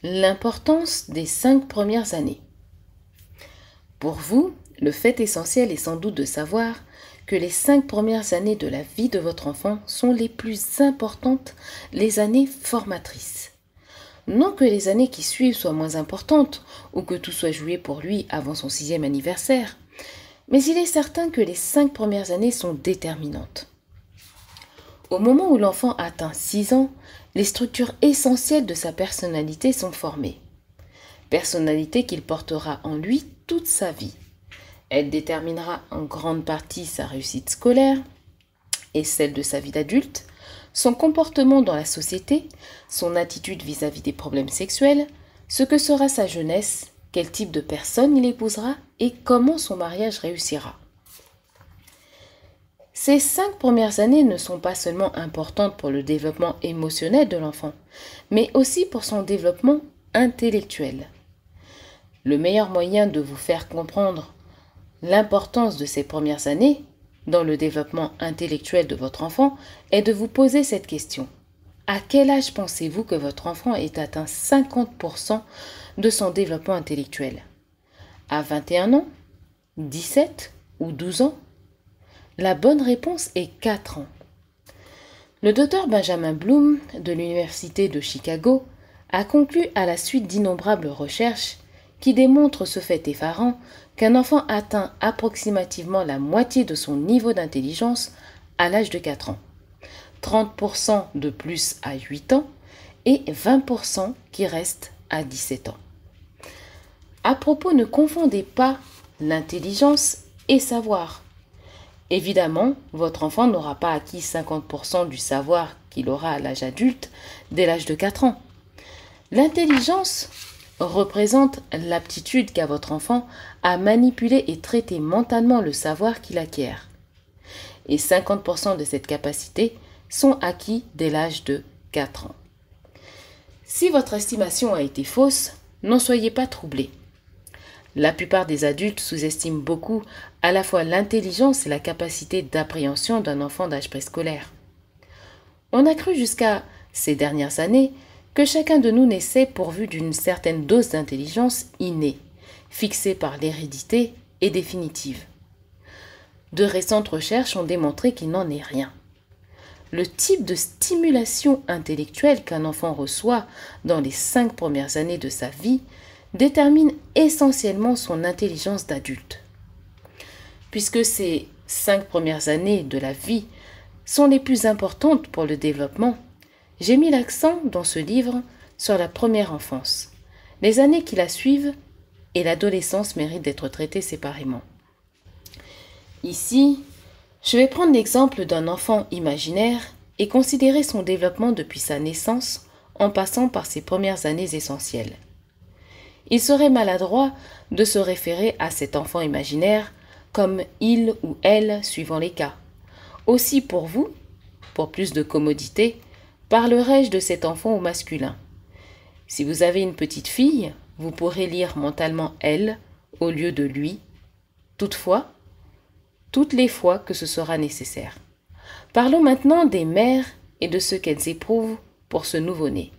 L'importance des 5 premières années. Pour vous, le fait essentiel est sans doute de savoir que les 5 premières années de la vie de votre enfant sont les plus importantes, les années formatrices. Non que les années qui suivent soient moins importantes ou que tout soit joué pour lui avant son 6e anniversaire, mais il est certain que les 5 premières années sont déterminantes. Au moment où l'enfant atteint 6 ans, les structures essentielles de sa personnalité sont formées. Personnalité qu'il portera en lui toute sa vie. Elle déterminera en grande partie sa réussite scolaire et celle de sa vie d'adulte, son comportement dans la société, son attitude vis-à-vis des problèmes sexuels, ce que sera sa jeunesse, quel type de personne il épousera et comment son mariage réussira. Ces 5 premières années ne sont pas seulement importantes pour le développement émotionnel de l'enfant, mais aussi pour son développement intellectuel. Le meilleur moyen de vous faire comprendre l'importance de ces premières années dans le développement intellectuel de votre enfant est de vous poser cette question. À quel âge pensez-vous que votre enfant ait atteint 50% de son développement intellectuel? À 21 ans, 17 ou 12 ans? La bonne réponse est 4 ans. Le docteur Benjamin Bloom de l'Université de Chicago a conclu à la suite d'innombrables recherches qui démontrent ce fait effarant qu'un enfant atteint approximativement la moitié de son niveau d'intelligence à l'âge de 4 ans, 30% de plus à 8 ans et 20% qui restent à 17 ans. À propos, ne confondez pas l'intelligence et savoir. Évidemment, votre enfant n'aura pas acquis 50% du savoir qu'il aura à l'âge adulte dès l'âge de 4 ans. L'intelligence représente l'aptitude qu'a votre enfant à manipuler et traiter mentalement le savoir qu'il acquiert. Et 50% de cette capacité sont acquis dès l'âge de 4 ans. Si votre estimation a été fausse, n'en soyez pas troublés. La plupart des adultes sous-estiment beaucoup à la fois l'intelligence et la capacité d'appréhension d'un enfant d'âge préscolaire. On a cru jusqu'à ces dernières années que chacun de nous naissait pourvu d'une certaine dose d'intelligence innée, fixée par l'hérédité et définitive. De récentes recherches ont démontré qu'il n'en est rien. Le type de stimulation intellectuelle qu'un enfant reçoit dans les 5 premières années de sa vie détermine essentiellement son intelligence d'adulte. Puisque ces 5 premières années de la vie sont les plus importantes pour le développement, j'ai mis l'accent dans ce livre sur la première enfance. Les années qui la suivent et l'adolescence méritent d'être traitées séparément. Ici, je vais prendre l'exemple d'un enfant imaginaire et considérer son développement depuis sa naissance en passant par ses premières années essentielles. Il serait maladroit de se référer à cet enfant imaginaire comme il ou elle suivant les cas. Aussi pour vous, pour plus de commodité, parlerai-je de cet enfant au masculin. Si vous avez une petite fille, vous pourrez lire mentalement elle au lieu de lui, toutefois, toutes les fois que ce sera nécessaire. Parlons maintenant des mères et de ce qu'elles éprouvent pour ce nouveau-né.